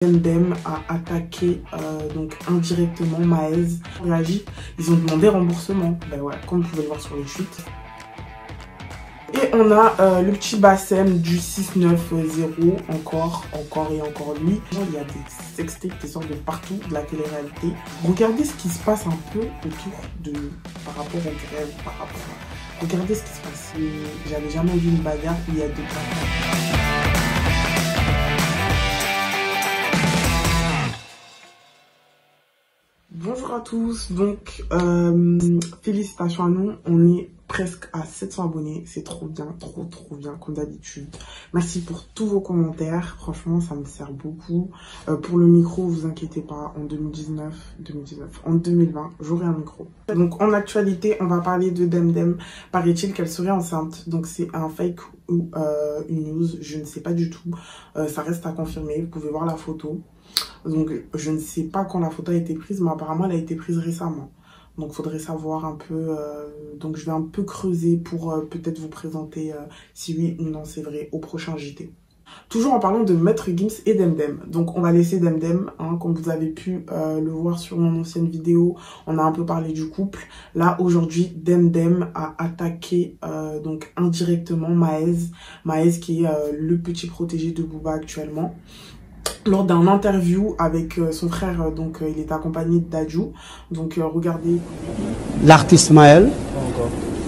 DemDem a attaqué donc indirectement Maez. Réagi, ils ont demandé remboursement. Ben ouais, comme vous pouvez le voir sur les chutes. Et on a le petit Bassem du 690, encore et encore lui. Il y a des sextapes qui sortent de partout, de la télé-réalité. Regardez ce qui se passe un peu autour de, par rapport aux grèves, regardez ce qui se passe. J'avais jamais vu une bagarre où il y a deux cas. Bonjour à tous, donc félicitations à nous, on est presque à 700 abonnés, c'est trop bien, trop bien comme d'habitude. Merci pour tous vos commentaires, franchement ça me sert beaucoup. Pour le micro, vous inquiétez pas, en 2020, j'aurai un micro. Donc en actualité, on va parler de DemDem, paraît-il qu'elle serait enceinte, donc c'est un fake ou une news, je ne sais pas du tout, ça reste à confirmer, vous pouvez voir la photo. Donc je ne sais pas quand la photo a été prise, mais apparemment elle a été prise récemment. Donc faudrait savoir un peu, donc je vais un peu creuser pour peut-être vous présenter si oui ou non c'est vrai au prochain JT. Toujours en parlant de Maître Gims et DemDem. Donc on va laisser DemDem, hein, comme vous avez pu le voir sur mon ancienne vidéo, on a un peu parlé du couple. Là aujourd'hui DemDem a attaqué donc indirectement Maez qui est le petit protégé de Booba actuellement. Lors d'un interview avec son frère, donc il est accompagné de Dadju. Donc regardez. L'artiste Maël.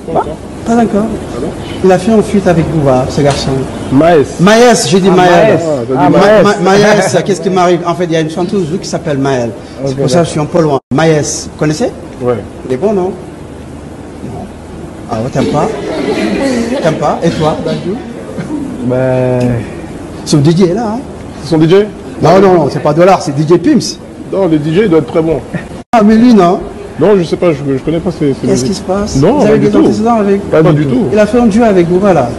Pas encore. Pas encore. Ah bon? Il a fait une fuite avec Booba, ce garçon. Maës. Maës, j'ai dit Maël. Maës. Qu'est-ce qui m'arrive? En fait, il y a une chanteuse qui s'appelle Maël. C'est pour ça que je suis un peu loin. Maës, vous connaissez? Ouais. Il est bon, non? Non. Ah ouais, t'aimes pas? T'aimes pas? Et toi, Dadju? Ben. Son DJ est là, hein? C'est son DJ? Non, c'est pas Dollar, c'est DJ Pims. Non, le DJ doit être très bon. Ah, mais lui, non? Non, je sais pas, je connais pas ces Qu'est-ce qui se passe? Non, vous pas avez du des tout. antécédents avec? Pas du tout. Il a fait un duo avec Booba, là.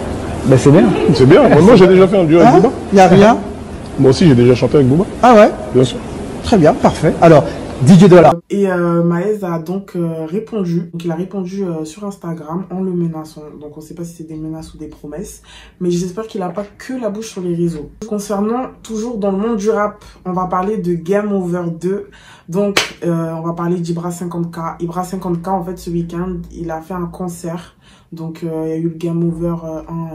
Ben c'est bien. C'est bien. Moi j'ai déjà fait un duo avec Booba. Il n'y a rien? Moi aussi j'ai déjà chanté avec Booba. Ah ouais? Bien sûr. Très bien, parfait. Alors, DJ Dollar. Et Maez a donc répondu. Donc il a répondu sur Instagram en le menaçant. Donc on ne sait pas si c'est des menaces ou des promesses. Mais j'espère qu'il n'a pas que la bouche sur les réseaux. Concernant toujours dans le monde du rap, on va parler de Game Over 2. Donc on va parler d'Ibra 50K. Ibra 50K en fait ce week-end il a fait un concert. Donc il y a eu le Game Over 1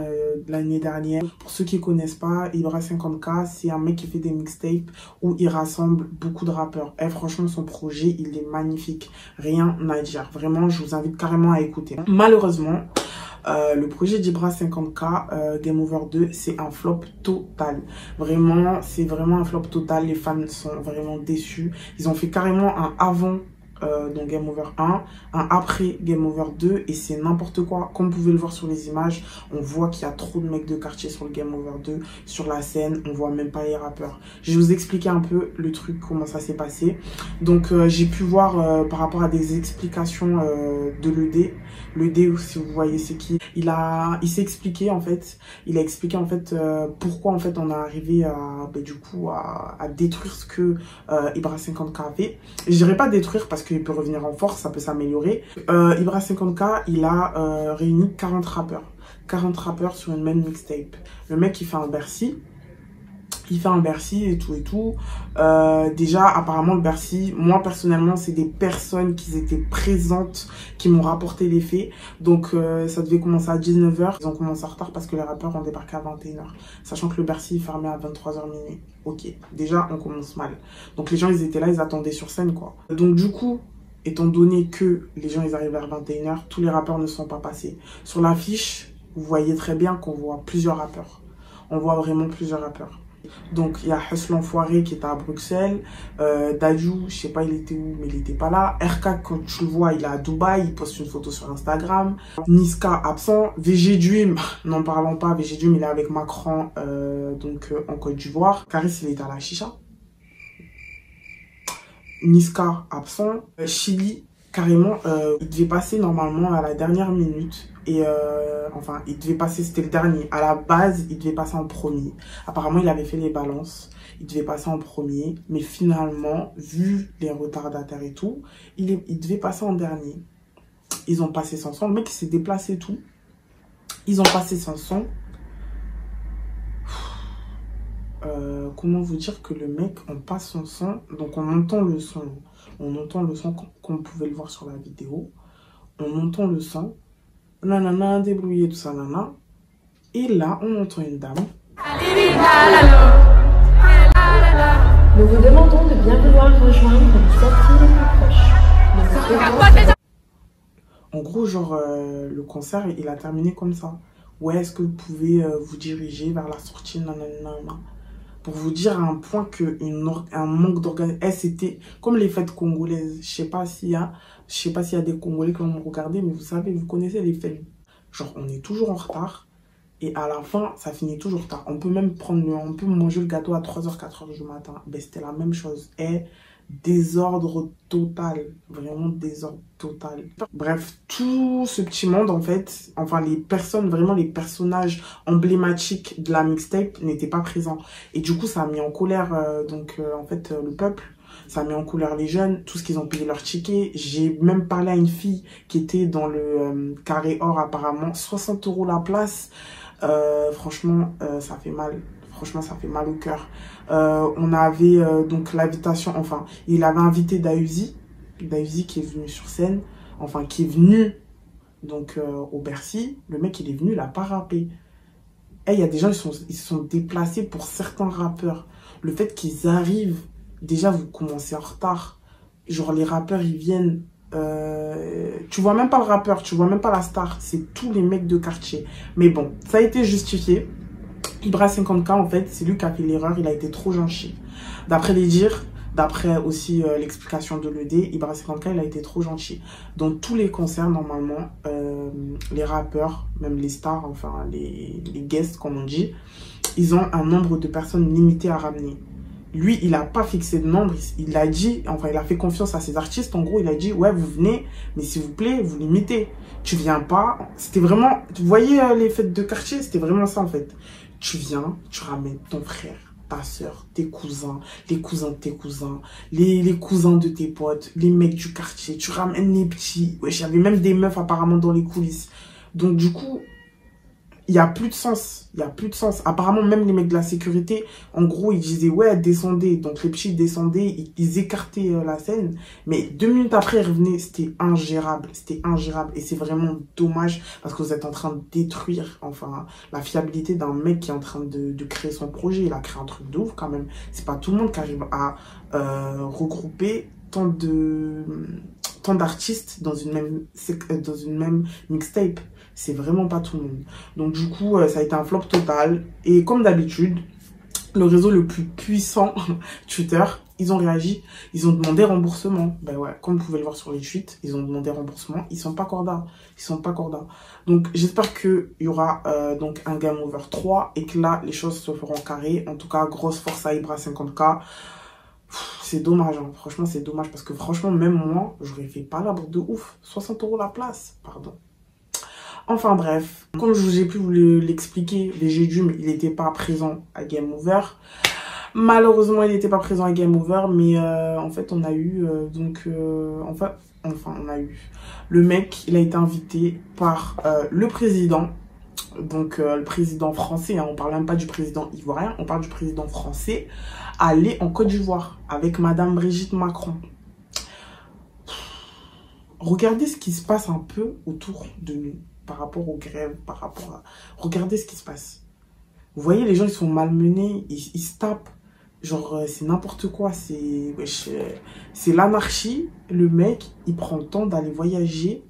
de l'année dernière. Pour ceux qui ne connaissent pas, Ibra 50K, c'est un mec qui fait des mixtapes où il rassemble beaucoup de rappeurs. Et franchement, son projet, il est magnifique. Rien à dire. Vraiment, je vous invite carrément à écouter. Malheureusement, le projet d'Ibra 50K, Game Over 2, c'est un flop total. Vraiment, c'est vraiment un flop total. Les fans sont vraiment déçus. Ils ont fait carrément un avant donc Game Over 1, un après Game Over 2 et c'est n'importe quoi. Comme vous pouvez le voir sur les images, on voit qu'il y a trop de mecs de quartier sur le Game Over 2. Sur la scène, on voit même pas les rappeurs. Je vais vous expliquer un peu le truc, comment ça s'est passé. Donc j'ai pu voir par rapport à des explications de l'ED. L'ED, si vous voyez c'est qui, il s'est expliqué en fait. Il a expliqué en fait pourquoi en fait on est arrivé à du coup à détruire ce que Ibra 50K a fait. Je dirais pas détruire parce qu'il peut revenir en force, ça peut s'améliorer. Ibra 50K, il a réuni 40 rappeurs. 40 rappeurs sur une même mixtape. Le mec, il fait un Bercy. Il fait un Bercy et tout. Déjà, apparemment, le Bercy, moi, personnellement, c'est des personnes qui étaient présentes qui m'ont rapporté les faits. Donc, ça devait commencer à 19 h. Ils ont commencé en retard parce que les rappeurs ont débarqué à 21 h. Sachant que le Bercy fermait à 23 h minuit. Ok, déjà, on commence mal. Donc, les gens, ils étaient là, ils attendaient sur scène, quoi. Donc, du coup, étant donné que les gens, ils arrivent vers 21 h, tous les rappeurs ne sont pas passés. Sur l'affiche, vous voyez très bien qu'on voit plusieurs rappeurs. On voit vraiment plusieurs rappeurs. Donc il y a Huss l'enfoiré qui était à Bruxelles, Dadju, je sais pas il était où mais il était pas là, RK quand tu le vois il est à Dubaï, il poste une photo sur Instagram, Niska absent, VG Dream, n'en parlons pas, VG Dream il est avec Macron donc en Côte d'Ivoire, Caris il est à la chicha, Niska absent, Chili carrément il devait passer normalement à la dernière minute et enfin il devait passer, c'était le dernier, à la base il devait passer en premier, apparemment il avait fait les balances, il devait passer en premier mais finalement vu les retardataires et tout il devait passer en dernier. Ils ont passé sans son, le mec il s'est déplacé et tout, ils ont passé sans son. comment vous dire que le mec, on passe son son, donc on entend le son. On entend le son comme vous pouvez le voir sur la vidéo. On entend le son. Nanana, débrouillé, tout ça, nana. Et là, on entend une dame. Nous vous demandons de bien vouloir rejoindre les sorties les plus proches. En gros, genre, le concert, il a terminé comme ça. Ouais, est-ce que vous pouvez vous diriger vers la sortie, nanana. Pour vous dire à un point que un manque d'organisation. C'était comme les fêtes congolaises. Je sais pas s'il y a des Congolais qui vont me regarder, mais vous savez, vous connaissez les fêtes. Genre, on est toujours en retard. Et à la fin, ça finit toujours tard. On peut même on peut manger le gâteau à 3h, 4h du matin. Ben, c'était la même chose. Et désordre total. Vraiment désordre total. Bref, tout ce petit monde, en fait, enfin, les personnes, vraiment les personnages emblématiques de la mixtape n'étaient pas présents. Et du coup, ça a mis en colère, en fait, le peuple. Ça a mis en colère les jeunes, tout ce qu'ils ont payé leur ticket. J'ai même parlé à une fille qui était dans le carré or, apparemment. 60 € la place. Franchement, ça fait mal. Franchement, ça fait mal au cœur. On avait donc l'invitation, enfin, il avait invité Dahuzi qui est venu sur scène, enfin, qui est venu donc au Bercy. Le mec, il est venu, il a pas rappé. Et il y a des gens, ils se sont déplacés pour certains rappeurs. Le fait qu'ils arrivent, déjà, vous commencez en retard. Genre, les rappeurs, ils viennent... tu vois même pas le rappeur, tu vois même pas la star, c'est tous les mecs de quartier. Mais bon, ça a été justifié. Ibra 50K, en fait, c'est lui qui a fait l'erreur, il a été trop gentil. D'après les dires, d'après aussi l'explication de l'ED, Ibra 50K, il a été trop gentil. Dans tous les concerts, normalement, les rappeurs, même les stars, enfin les guests, comme on dit, ils ont un nombre de personnes limité à ramener. Lui, il n'a pas fixé de nombre, il a dit, enfin, il a fait confiance à ses artistes. En gros, il a dit, ouais, vous venez, mais s'il vous plaît, vous limitez. Tu viens pas. C'était vraiment, vous voyez les fêtes de quartier, c'était vraiment ça, en fait. Tu viens, tu ramènes ton frère, ta soeur, tes cousins, les cousins de tes cousins, les cousins de tes potes, les mecs du quartier. Tu ramènes les petits. Ouais, j'avais même des meufs, apparemment, dans les coulisses. Donc, du coup, il n'y a plus de sens. Il n'y a plus de sens. Apparemment, même les mecs de la sécurité, en gros, ils disaient, ouais, descendez. Donc, les petits descendaient, ils écartaient la scène. Mais 2 minutes après, ils revenaient. C'était ingérable. C'était ingérable. Et c'est vraiment dommage parce que vous êtes en train de détruire, enfin, la fiabilité d'un mec qui est en train de créer son projet. Il a créé un truc de ouf, quand même. C'est pas tout le monde qui arrive à regrouper tant d'artistes dans une même mixtape. C'est vraiment pas tout le monde. Donc du coup, ça a été un flop total. Et comme d'habitude, le réseau le plus puissant, Twitter, ils ont réagi. Ils ont demandé remboursement. Ben ouais, comme vous pouvez le voir sur les tweets, ils ont demandé remboursement. Ils sont pas cordas. Ils sont pas cordas. Donc j'espère qu'il y aura donc un Game Over 3 et que là, les choses se feront carré. En tout cas, grosse force à Ibra 50K. C'est dommage, hein. Franchement, c'est dommage. Parce que franchement, même moi, j'aurais fait pas la bourde de ouf. 60 € la place, pardon. Enfin bref, comme j'ai pu vous l'expliquer, VGDume, il n'était pas présent à Game Over. Malheureusement, il n'était pas présent à Game Over, mais en fait, on a eu, on a eu le mec, il a été invité par le président, donc le président français, hein, on parle même pas du président ivoirien, on parle du président français, à aller en Côte d'Ivoire avec Madame Brigitte Macron. Regardez ce qui se passe un peu autour de nous. Par rapport aux grèves, par rapport à... Regardez ce qui se passe. Vous voyez, les gens, ils sont malmenés, ils se tapent. Genre, c'est n'importe quoi, c'est l'anarchie. Le mec, il prend le temps d'aller voyager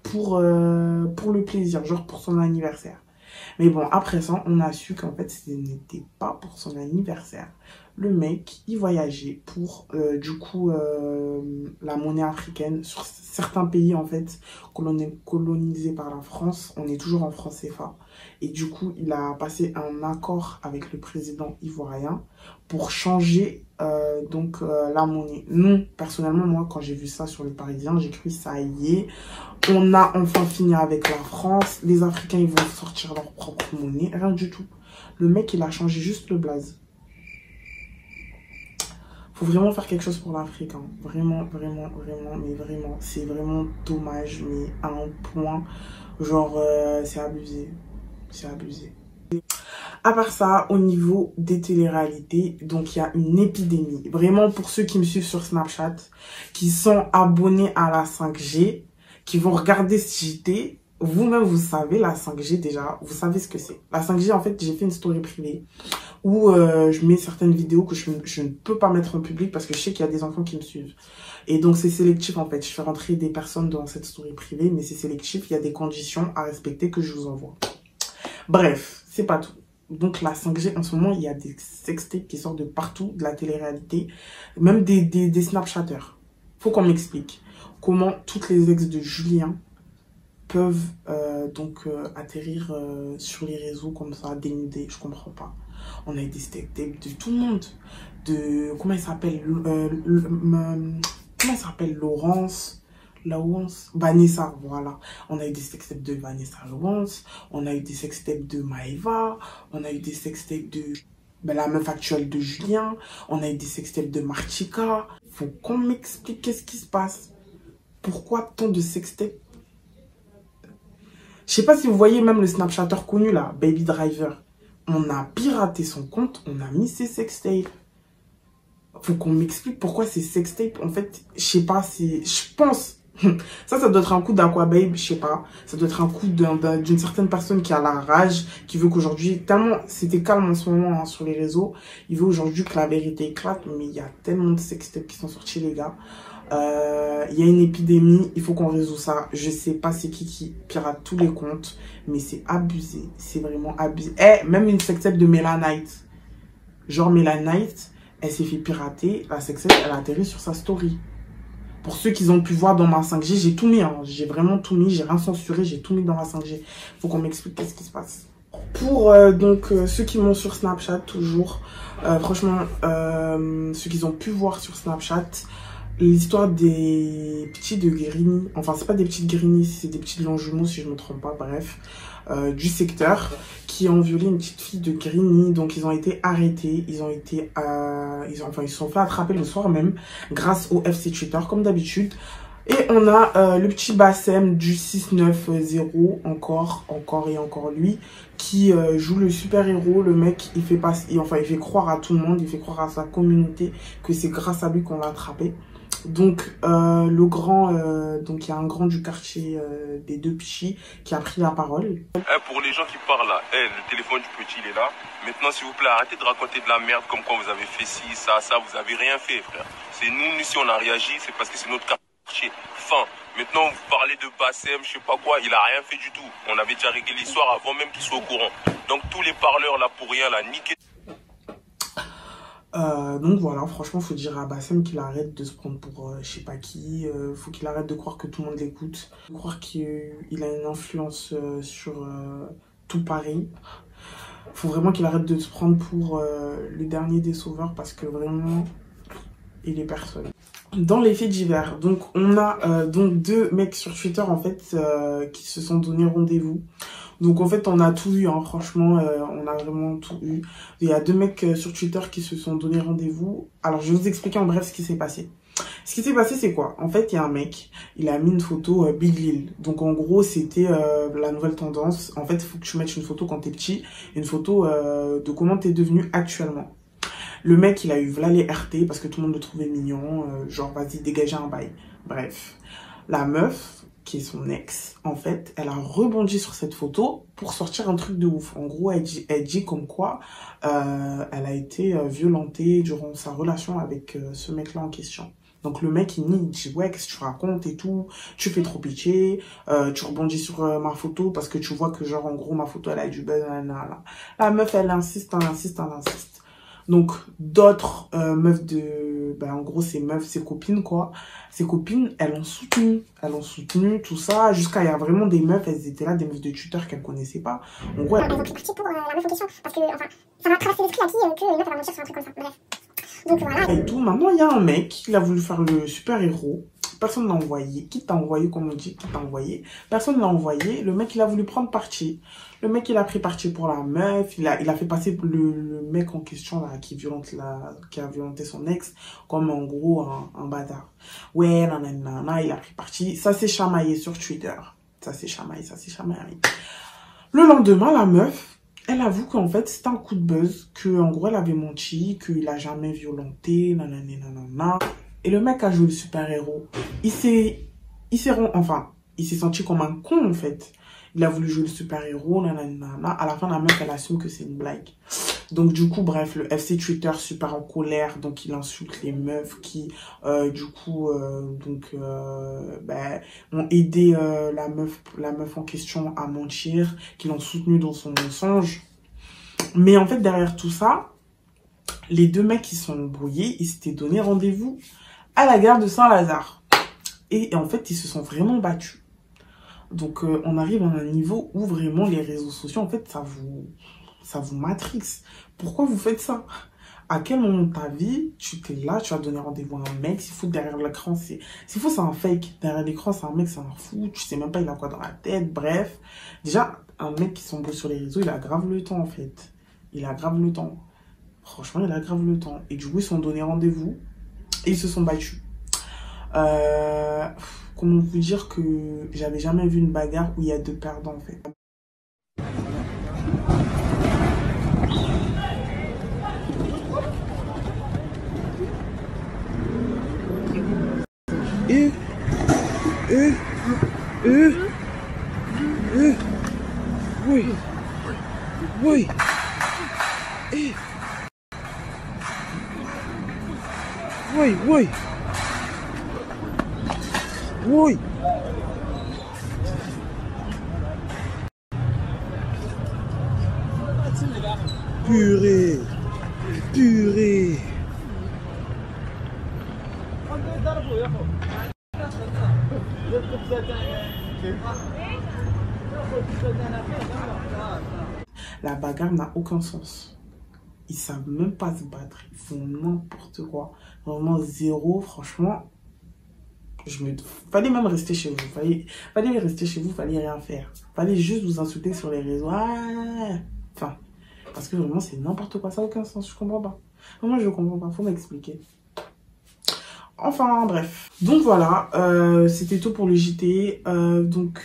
pour le plaisir, genre pour son anniversaire. Mais bon, après ça, on a su qu'en fait, ce n'était pas pour son anniversaire. Le mec, il voyageait pour, du coup, la monnaie africaine. Sur certains pays, en fait, colonisés par la France, on est toujours en franc CFA. Et du coup, il a passé un accord avec le président ivoirien pour changer la monnaie. Non, personnellement, moi, quand j'ai vu ça sur le Parisien, j'ai cru, ça y est, on a enfin fini avec la France. Les Africains, ils vont sortir leur propre monnaie. Rien du tout. Le mec, il a changé juste le blaze. Faut vraiment faire quelque chose pour l'Afrique, hein. Vraiment, vraiment, vraiment, mais vraiment, c'est vraiment dommage, mais à un point, genre, c'est abusé. C'est abusé. À part ça, au niveau des téléréalités, donc il y a une épidémie. Vraiment, pour ceux qui me suivent sur Snapchat, qui sont abonnés à la 5G, qui vont regarder ce JT, vous-même, vous savez, la 5G déjà, vous savez ce que c'est. La 5G, en fait, j'ai fait une story privée où je mets certaines vidéos que je ne peux pas mettre en public parce que je sais qu'il y a des enfants qui me suivent. Et donc, c'est sélectif, en fait. Je fais rentrer des personnes dans cette story privée, mais c'est sélectif. Il y a des conditions à respecter que je vous envoie. Bref, c'est pas tout. Donc la 5G, en ce moment, il y a des sextapes qui sortent de partout, de la télé-réalité, même des Snapchatters. Faut qu'on m'explique comment toutes les ex de Julien peuvent atterrir sur les réseaux comme ça, dénudés. Je comprends pas. On a eu des sextapes de tout le monde. De, comment il s'appelle comment il s'appelle Laurence, Vanessa, voilà. On a eu des sextapes de Vanessa Laurence, on a eu des sextapes de Maëva, on a eu des sextapes de la meuf actuelle de Julien, on a eu des sextapes de Martika. Faut qu'on m'explique qu'est-ce qui se passe. Pourquoi tant de sextapes? Je sais pas si vous voyez même le Snapchatter connu là, Baby Driver. On a piraté son compte, on a mis ses sextapes. Faut qu'on m'explique pourquoi ces sextapes, en fait, je sais pas, je pense... Ça doit être un coup d'Aquababe, je sais pas. Ça doit être un coup d'une certaine personne qui a la rage, qui veut qu'aujourd'hui, tellement c'était calme en ce moment hein, sur les réseaux, il veut aujourd'hui que la vérité éclate, mais il y a tellement de sextapes qui sont sortis, les gars. Il y a une épidémie, il faut qu'on résout ça. Je sais pas c'est qui pirate tous les comptes, mais c'est abusé, c'est vraiment abusé. Même une sextape de Melanite, genre Melanite, elle s'est fait pirater, la sextape, elle a atterri sur sa story. Pour ceux qui ont pu voir dans ma 5G, j'ai tout mis, hein. J'ai vraiment tout mis, j'ai rien censuré, j'ai tout mis dans la 5G. Faut qu'on m'explique qu'est-ce qui se passe. Pour ceux qui m'ont sur Snapchat, toujours, franchement, ceux qui ont pu voir sur Snapchat, l'histoire des petits de Grigny, enfin c'est pas des petites Grigny, c'est des petits Longjumeaux si je me trompe pas, bref, du secteur, qui ont violé une petite fille de Grigny. Donc ils ont été arrêtés, ils se sont fait attraper le soir même grâce au FC Twitter comme d'habitude. Et on a le petit Bassem du 690 encore lui qui joue le super héros. Le mec il fait il fait croire à tout le monde, il fait croire à sa communauté que c'est grâce à lui qu'on l'a attrapé. Donc le grand, donc il y a un grand du quartier des deux Pichis qui a pris la parole. Pour les gens qui parlent là, le téléphone du petit il est là. Maintenant s'il vous plaît arrêtez de raconter de la merde comme quoi vous avez fait ci, ça, vous avez rien fait frère. C'est nous si on a réagi, c'est parce que c'est notre quartier. Fin. Maintenant vous parlez de Bassem, je sais pas quoi, il a rien fait du tout. On avait déjà réglé l'histoire avant même qu'il soit au courant. Donc tous les parleurs là pour rien là, niquez. Donc voilà, franchement faut dire à Bassem qu'il arrête de se prendre pour je sais pas qui, faut qu'il arrête de croire que tout le monde l'écoute, de croire qu'il a une influence sur tout Paris. Faut vraiment qu'il arrête de se prendre pour le dernier des sauveurs parce que vraiment il est personne. Dans les faits divers, donc on a donc deux mecs sur Twitter en fait qui se sont donné rendez-vous. Donc en fait on a tout eu, hein, franchement on a vraiment tout eu. Il y a deux mecs sur Twitter qui se sont donné rendez-vous. Alors je vais vous expliquer en bref ce qui s'est passé. Ce qui s'est passé c'est quoi? En fait il y a un mec, il a mis une photo Big Lil. Donc en gros c'était la nouvelle tendance. En fait il faut que tu mettes une photo quand t'es petit, une photo de comment t'es devenu actuellement. Le mec, il a eu voilà les RT parce que tout le monde le trouvait mignon. Genre, vas-y, dégagez un bail. Bref. La meuf, qui est son ex, en fait, elle a rebondi sur cette photo pour sortir un truc de ouf. En gros, elle dit comme quoi elle a été violentée durant sa relation avec ce mec-là en question. Donc le mec, il nie, il dit, ouais, qu'est-ce que tu racontes et tout, tu fais trop pitié, tu rebondis sur ma photo parce que tu vois que genre, en gros, ma photo, elle a du buzz, nanana. La meuf, elle insiste. Donc, d'autres meufs de... en gros, ces meufs, ses copines, quoi. Ses copines, elles ont soutenu tout ça. Jusqu'à, il y a vraiment des meufs, elles étaient là, des meufs de Twitter qu'elles connaissaient pas. En gros, elles ont pris parti pour la meuf en question. Parce que, enfin, ça m'a traversé l'esprit à qui que une meuf, elle va mentir sur un truc comme ça. Bref. Donc, voilà. Et tout. Maintenant, il y a un mec, il a voulu faire le super-héros. Personne l'a envoyé. Qui t'a envoyé, comme on dit, qui t'a envoyé? Personne l'a envoyé. Le mec, il a voulu prendre parti. Le mec, il a pris parti pour la meuf. Il a fait passer le mec en question, là, qui a violenté son ex, comme en gros un bâtard. Ouais, nanana, il a pris parti. Ça s'est chamaillé sur Twitter. Ça s'est chamaillé. Le lendemain, la meuf, Elle avoue qu'en fait, c'était un coup de buzz, qu'en gros, elle avait menti, qu'il a jamais violenté, nanana, nanana. Et le mec a joué le super-héros. Il s'est senti comme un con, en fait. Il a voulu jouer le super-héros, nanana. À la fin, la meuf, elle assume que c'est une blague. Donc, du coup, bref, le FC Twitter super en colère. Donc, il insulte les meufs qui, ont aidé la meuf en question à mentir, qui l'ont soutenue dans son mensonge. Mais en fait, derrière tout ça, les deux mecs qui sont embrouillés, ils s'étaient donné rendez-vous à la gare de Saint-Lazare. Et en fait, ils se sont vraiment battus. Donc, on arrive à un niveau où vraiment les réseaux sociaux, en fait, ça vous matrixe. Pourquoi vous faites ça? À quel moment de ta vie, tu t'es là, tu as donné rendez-vous à un mec, s'il faut derrière l'écran, c'est un fake. Derrière l'écran, c'est un mec, c'est un fou, tu sais même pas il a quoi dans la tête, bref. Déjà, un mec qui s'embrouille sur les réseaux, il a grave le temps, en fait. Il a grave le temps. Franchement, il a grave le temps. Et du coup, ils se sont donné rendez-vous et ils se sont battus. Comment vous dire que j'avais jamais vu une bagarre où il y a deux perdants, en fait. Oui. Oui. Purée. La bagarre n'a aucun sens. Ils savent même pas se battre. Ils font n'importe quoi. Vraiment zéro, franchement. Fallait même rester chez vous. Fallait rester chez vous, fallait rien faire. Fallait juste vous insulter sur les réseaux. Enfin, parce que vraiment, c'est n'importe quoi. Ça n'a aucun sens. Je comprends pas. Moi, je comprends pas. Faut m'expliquer. Enfin, bref. Donc voilà, c'était tout pour le JT. Donc,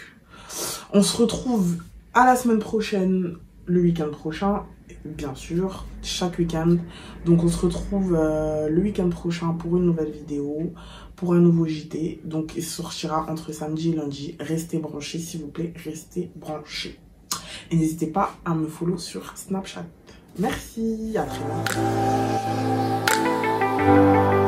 on se retrouve à la semaine prochaine, le week-end prochain, bien sûr, chaque week-end. Donc, on se retrouve le week-end prochain pour une nouvelle vidéo, pour un nouveau JT. Donc, il sortira entre samedi et lundi. Restez branchés, s'il vous plaît, restez branchés. Et n'hésitez pas à me follow sur Snapchat. Merci, à très bientôt.